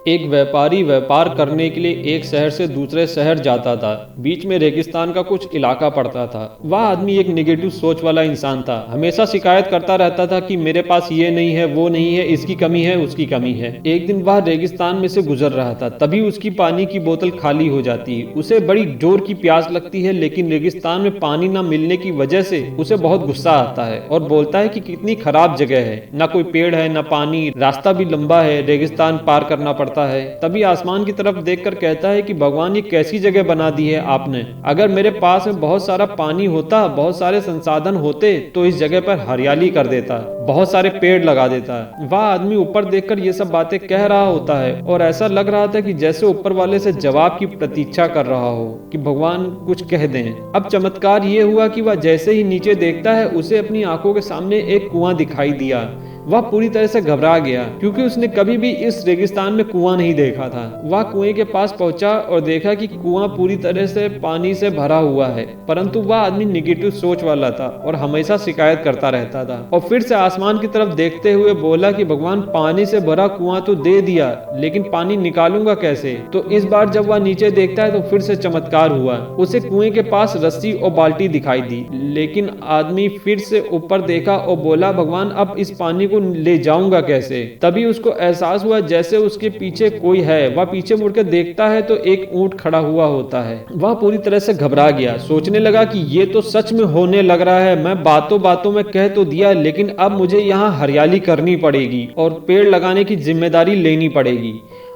एक व्यापारी व्यापार करने के लिए एक शहर से दूसरे शहर जाता था। बीच में रेगिस्तान का कुछ इलाका पड़ता था। वह आदमी एक नेगेटिव सोच वाला इंसान था। हमेशा शिकायत करता रहता था कि मेरे पास ये नहीं है, वो नहीं है, इसकी कमी है, उसकी कमी है। एक दिन वह रेगिस्तान में से गुजर रहा था, तभी उसकी पानी की बोतल खाली हो जाती है। उसे बड़ी जोर की प्यास लगती है, लेकिन रेगिस्तान में पानी न मिलने की वजह से उसे बहुत गुस्सा आता है और बोलता है कि कितनी खराब जगह है, न कोई पेड़ है, न पानी, रास्ता भी लंबा है, रेगिस्तान पार करना पड़ता है। तभी आसमान की तरफ देखकर कहता है कि भगवान, ये कैसी जगह बना दी है आपने। अगर मेरे पास में बहुत सारा पानी होता, बहुत सारे संसाधन होते, तो इस जगह पर हरियाली कर देता, बहुत सारे पेड़ लगा देता। वह आदमी ऊपर देखकर ये सब बातें कह रहा होता है और ऐसा लग रहा था कि जैसे ऊपर वाले से जवाब की प्रतीक्षा कर रहा हो कि भगवान कुछ कह दें। अब चमत्कार ये हुआ कि वह जैसे ही नीचे देखता है, उसे अपनी आंखों के सामने एक कुआं दिखाई दिया। वह पूरी तरह से घबरा गया, क्योंकि उसने कभी भी इस रेगिस्तान में कुआं नहीं देखा था। वह कुएं के पास पहुंचा और देखा कि कुआं पूरी तरह से पानी से भरा हुआ है, परंतु वह आदमी निगेटिव सोच वाला था और हमेशा शिकायत करता रहता था। और फिर से आसमान की तरफ देखते हुए बोला कि भगवान, पानी से भरा कुआं तो दे दिया, लेकिन पानी निकालूंगा कैसे? तो इस बार जब वह नीचे देखता है तो फिर से चमत्कार हुआ। उसे कुएं के पास रस्सी और बाल्टी दिखाई दी, लेकिन आदमी फिर से ऊपर देखा और बोला, भगवान, अब इस पानी को ले जाऊंगा कैसे? तभी उसको एहसास हुआ जैसे उसके पीछे कोई है। वह पीछे मुड़कर देखता है तो एक ऊंट खड़ा हुआ होता है। वह पूरी तरह से घबरा गया, सोचने लगा कि ये तो सच में होने लग रहा है। मैं बातों बातों में कह तो दिया, लेकिन अब मुझे यहाँ हरियाली करनी पड़ेगी और पेड़ लगाने की जिम्मेदारी लेनी पड़ेगी।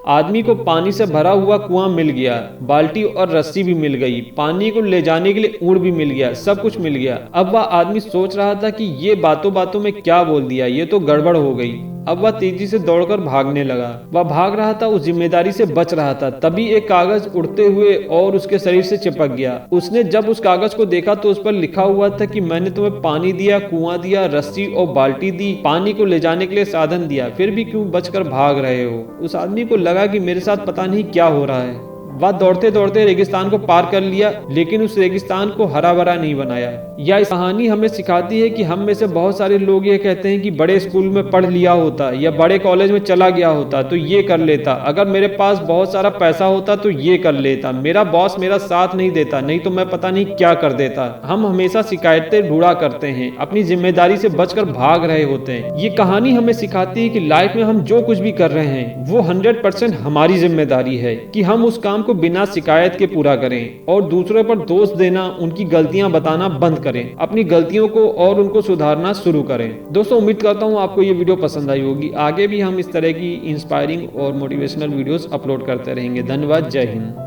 आदमी को पानी से भरा हुआ कुआं मिल गया, बाल्टी और रस्सी भी मिल गई, पानी को ले जाने के लिए ऊंट भी मिल गया, सब कुछ मिल गया। अब वह आदमी सोच रहा था कि ये बातों बातों में क्या बोल दिया, ये तो गड़बड़ हो गई। अब वह तेजी से दौड़कर भागने लगा। वह भाग रहा था, उस जिम्मेदारी से बच रहा था। तभी एक कागज उड़ते हुए और उसके शरीर से चिपक गया। उसने जब उस कागज को देखा तो उस पर लिखा हुआ था कि मैंने तुम्हें पानी दिया, कुआं दिया, रस्सी और बाल्टी दी, पानी को ले जाने के लिए साधन दिया, फिर भी क्यों बचकर भाग रहे हो? उस आदमी को लगा कि मेरे साथ पता नहीं क्या हो रहा है। वह दौड़ते दौड़ते रेगिस्तान को पार कर लिया, लेकिन उस रेगिस्तान को हरा भरा नहीं बनाया। यह कहानी हमें सिखाती है कि हम में से बहुत सारे लोग ये कहते हैं कि बड़े स्कूल में पढ़ लिया होता या बड़े कॉलेज में चला गया होता तो ये कर लेता, अगर मेरे पास बहुत सारा पैसा होता तो ये कर लेता, मेरा बॉस मेरा साथ नहीं देता, नहीं तो मैं पता नहीं क्या कर देता। हम हमेशा शिकायतें ढूंढा करते हैं, अपनी जिम्मेदारी से बचकर भाग रहे होते हैं। ये कहानी हमें सिखाती है कि लाइफ में हम जो कुछ भी कर रहे हैं वो 100% हमारी जिम्मेदारी है कि हम उस काम को बिना शिकायत के पूरा करें और दूसरों पर दोष देना, उनकी गलतियां बताना बंद करें, अपनी गलतियों को और उनको सुधारना शुरू करें। दोस्तों, उम्मीद करता हूं आपको ये वीडियो पसंद आई होगी। आगे भी हम इस तरह की इंस्पायरिंग और मोटिवेशनल वीडियोस अपलोड करते रहेंगे। धन्यवाद। जय हिंद।